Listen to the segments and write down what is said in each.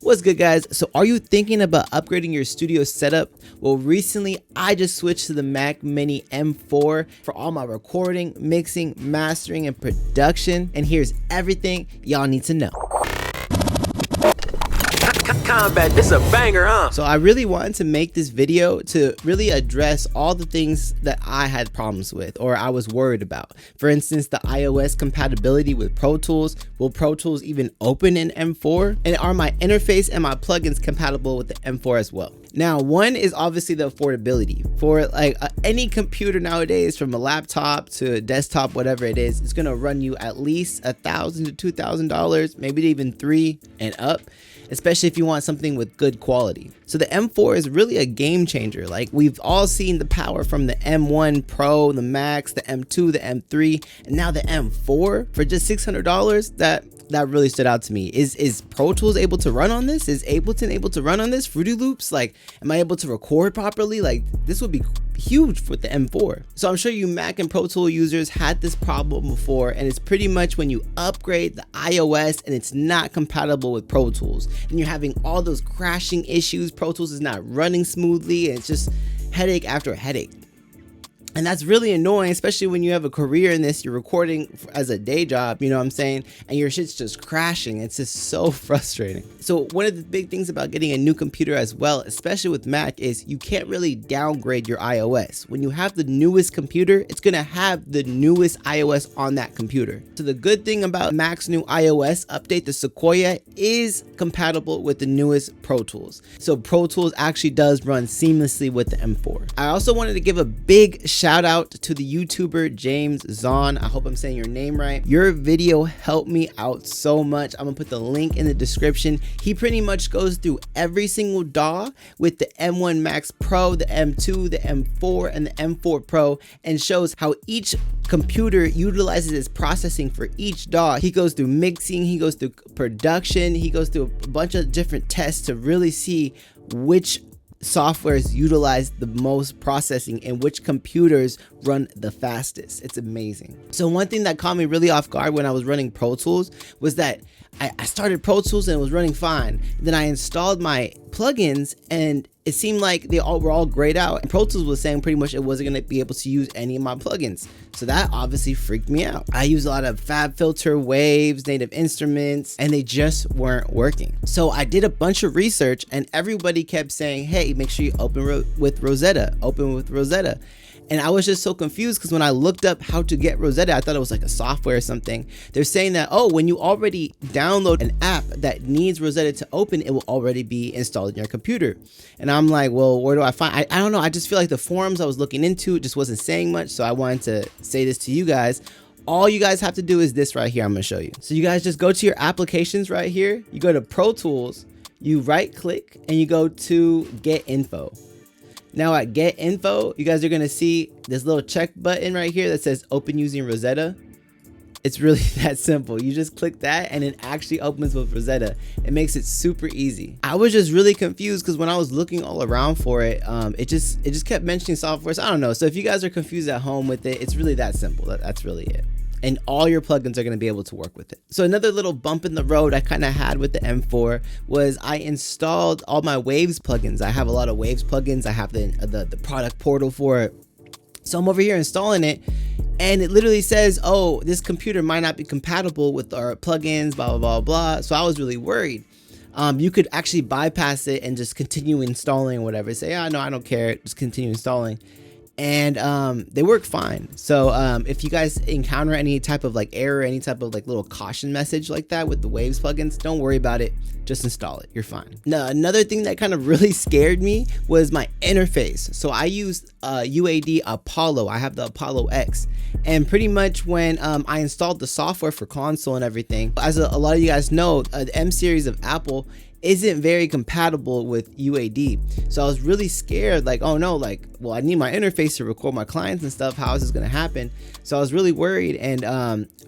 What's good, guys? So are you thinking about upgrading your studio setup? Well, recently I just switched to the Mac Mini M4 for all my recording, mixing, mastering, and production. And here's everything y'all need to know. Combat, this a banger, huh? So I really wanted to make this video to really address all the things that I had problems with or I was worried about. For instance, the iOS compatibility with Pro Tools. Will Pro Tools even open in M4? And are my interface and my plugins compatible with the M4 as well? Now, one is obviously the affordability. For like any computer nowadays, from a laptop to a desktop, whatever it is, it's gonna run you at least $1,000 to $2,000, maybe even $3,000 and up, especially if you want something with good quality. So the M4 is really a game changer. Like, we've all seen the power from the M1 Pro, the Max, the M2, the M3, and now the M4 for just $600. That really stood out to me. Is Pro Tools able to run on this? Is Ableton able to run on this? Fruity Loops? Like, am I able to record properly? Like, this would be huge with the M4. So I'm sure you Mac and Pro Tool users had this problem before, and it's pretty much when you upgrade the iOS and it's not compatible with Pro Tools, and you're having all those crashing issues. Pro Tools is not running smoothly, and it's just headache after headache. And that's really annoying, especially when you have a career in this, you're recording as a day job, you know what I'm saying? And your shit's just crashing. It's just so frustrating. So one of the big things about getting a new computer as well, especially with Mac, is you can't really downgrade your iOS. When you have the newest computer, it's gonna have the newest iOS on that computer. So the good thing about Mac's new iOS update, the Sequoia, is compatible with the newest Pro Tools. So Pro Tools actually does run seamlessly with the M4. I also wanted to give a big shout out to the YouTuber James Zhan. I hope I'm saying your name right. Your video helped me out so much. I'm gonna put the link in the description. He pretty much goes through every single DAW with the M1 Max Pro, the M2, the M4, and the M4 Pro, and shows how each computer utilizes its processing for each DAW. He goes through mixing, he goes through production, he goes through a bunch of different tests to really see which softwares utilize the most processing and which computers run the fastest. It's amazing. So one thing that caught me really off guard when I was running Pro Tools was that I started Pro Tools and it was running fine. Then I installed my plugins and it seemed like they all were all grayed out, and Pro Tools was saying pretty much it wasn't going to be able to use any of my plugins. So that obviously freaked me out. I use a lot of FabFilter, Waves, Native Instruments, and they just weren't working. So I did a bunch of research and everybody kept saying, hey, make sure you open with Rosetta, open with Rosetta. And I was just so confused because when I looked up how to get Rosetta, I thought it was like a software or something. They're saying that, oh, when you already download an app that needs Rosetta to open, it will already be installed in your computer. And I'm like, well, where do I find? I don't know. I just feel like the forums I was looking into just wasn't saying much. So I wanted to say this to you guys. All you guys have to do is this right here. I'm going to show you. So you guys just go to your applications right here. You go to Pro Tools, you right click, and you go to Get Info. Now at Get Info, you guys are going to see this little check button right here that says open using Rosetta. It's really that simple. You just click that and it actually opens with Rosetta. It makes it super easy. I was just really confused because when I was looking all around for it, it just kept mentioning software. So I don't know. So if you guys are confused at home with it, it's really that simple. That's really it. And all your plugins are going to be able to work with it. So another little bump in the road I kind of had with the M4 was I installed all my Waves plugins. I have a lot of Waves plugins. I have the product portal for it. So I'm over here installing it, and it literally says, oh, this computer might not be compatible with our plugins, blah, blah, blah, blah. So I was really worried. You could actually bypass it and just continue installing or whatever. Say, oh, no, I don't care. Just continue installing. And they work fine. So if you guys encounter any type of like error, any type of like little caution message like that with the Waves plugins, don't worry about it. Just install it. You're fine. Now, another thing that kind of really scared me was my interface. So I used UAD Apollo. I have the Apollo X. And pretty much when I installed the software for console and everything, as a lot of you guys know, the M series of Apple isn't very compatible with UAD. So I was really scared, like, oh no, like, well, I need my interface to record my clients and stuff. How is this gonna happen? So I was really worried, and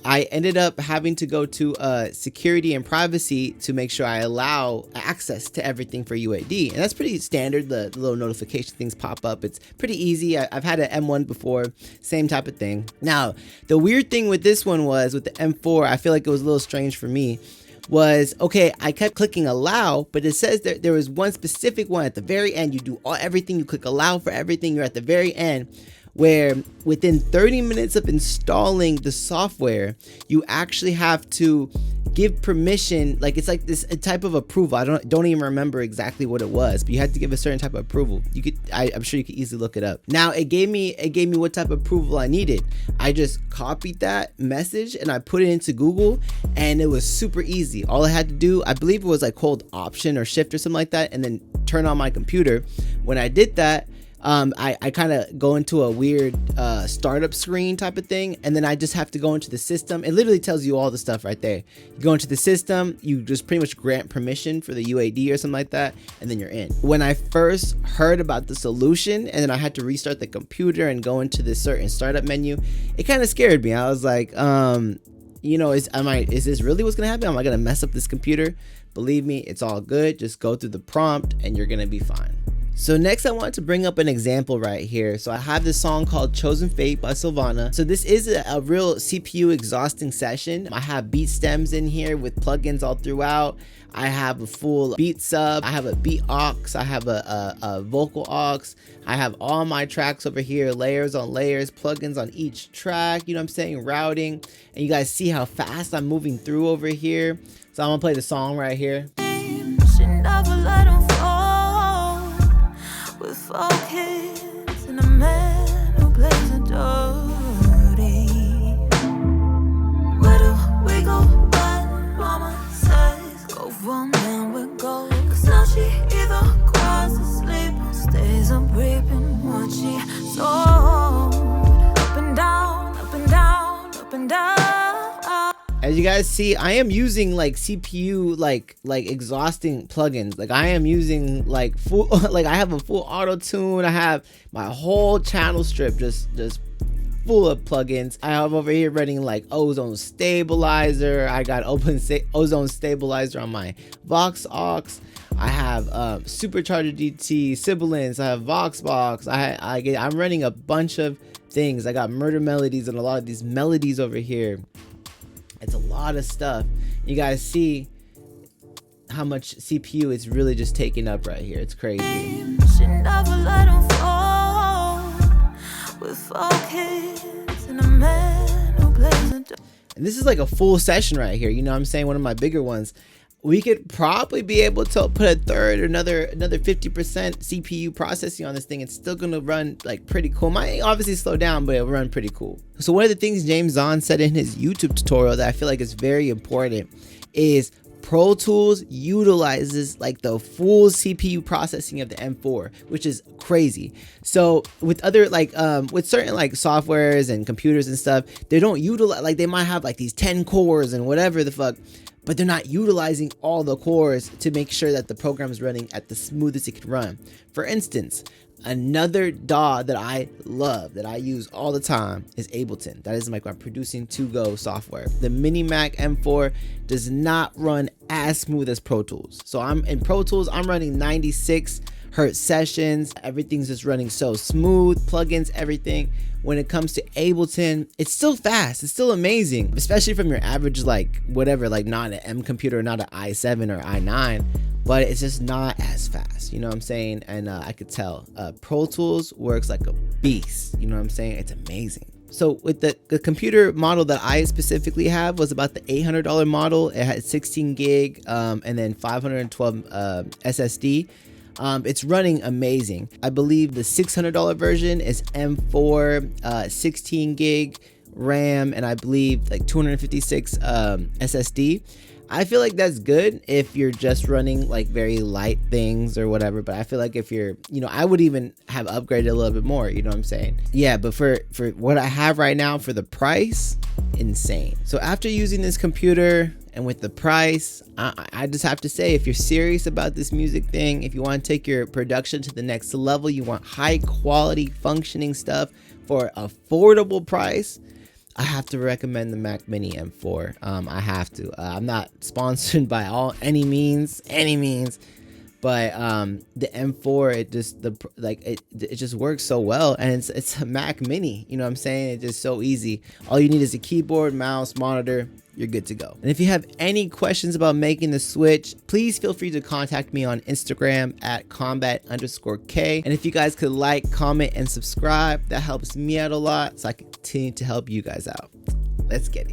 I ended up having to go to security and privacy to make sure I allow access to everything for UAD. And that's pretty standard. The little notification things pop up. It's pretty easy. I've had an M1 before, same type of thing. Now, the weird thing with this one was with the M4, I feel like it was a little strange for me, was, okay, I kept clicking allow, but it says that there was one specific one at the very end. You do everything, you click allow for everything, you're at the very end, where within 30 minutes of installing the software, you actually have to give permission. Like, it's like this a type of approval. I don't even remember exactly what it was, but you had to give a certain type of approval. You could, I'm sure you could easily look it up. Now it gave me what type of approval I needed. I just copied that message and I put it into Google, and it was super easy. All I had to do, I believe it was like hold Option or Shift or something like that, and then turn on my computer. When I did that, I kind of go into a weird startup screen type of thing, and then I just have to go into the system. It literally tells you all the stuff right there. You go into the system, you just pretty much grant permission for the UAD or something like that, and then you're in. When I first heard about the solution and then I had to restart the computer and go into this certain startup menu, it kind of scared me. I was like, you know, is this really what's gonna happen? Am I gonna mess up this computer? Believe me, it's all good. Just go through the prompt and you're gonna be fine. So next I wanted to bring up an example right here. So I have this song called Chosen Fate by Sylvana. So this is a real CPU exhausting session. I have beat stems in here with plugins all throughout. I have a full beat sub, I have a beat aux, I have a vocal aux, I have all my tracks over here, layers on layers, plugins on each track, you know what I'm saying, routing. And you guys see how fast I'm moving through over here. So I'm gonna play the song right here. With 4 kids and a man who plays a dirty. Where do we go when mama says go from there we go? Cause now she either cries asleep or stays up reaping what she sowed. Up and down, up and down, up and down. As you guys see, I am using like CPU like exhausting plugins. Like I am using like full like I have a full auto tune. I have my whole channel strip just full of plugins. I have over here running like ozone stabilizer. I got ozone stabilizer on my Vox aux. I have supercharger DT, sibilance. I have Voxbox. I'm running a bunch of things. I got murder melodies and a lot of these melodies over here. It's a lot of stuff. You guys see how much CPU it's really just taking up right here. It's crazy. And this is like a full session right here. You know what I'm saying? One of my bigger ones. We could probably be able to put a third or another 50% CPU processing on this thing. It's still gonna run like pretty cool. Might obviously slow down, but it'll run pretty cool. So one of the things James Zhan said in his YouTube tutorial that I feel like is very important is Pro Tools utilizes like the full CPU processing of the M4, which is crazy. So with other like with certain like softwares and computers and stuff, they don't utilize, like they might have like these 10 cores and whatever the fuck, but they're not utilizing all the cores to make sure that the program is running at the smoothest it can run. For instance, another DAW that I love, that I use all the time, is Ableton. That is like my producing to-go software. The Mini Mac M4 does not run as smooth as Pro Tools. So I'm in Pro Tools, I'm running 96 hertz sessions. Everything's just running so smooth, plugins, everything. When it comes to Ableton, it's still fast, it's still amazing, especially from your average like whatever, like not an M computer, not an i7 or i9, but it's just not as fast, you know what I'm saying? And I could tell Pro Tools works like a beast, you know what I'm saying? It's amazing. So with the computer model that I specifically have was about the $800 model. It had 16 gig and then 512 SSD. It's running amazing. I believe the $600 version is M4, 16 gig RAM, and I believe like 256 SSD. I feel like that's good if you're just running like very light things or whatever, but I feel like if you're, you know, I would even have upgraded a little bit more, you know what I'm saying? Yeah, but for what I have right now for the price, insane. So after using this computer and with the price, I just have to say, if you're serious about this music thing, if you want to take your production to the next level, you want high quality functioning stuff for affordable price, I have to recommend the Mac Mini M4. I have to. I'm not sponsored by any means, But the M4, it just it just works so well, and it's a Mac Mini. You know what I'm saying? It's just so easy. All you need is a keyboard, mouse, monitor. You're good to go. And if you have any questions about making the switch, please feel free to contact me on Instagram at combat_K. And if you guys could like, comment, and subscribe, that helps me out a lot, so I can continue to help you guys out. Let's get it.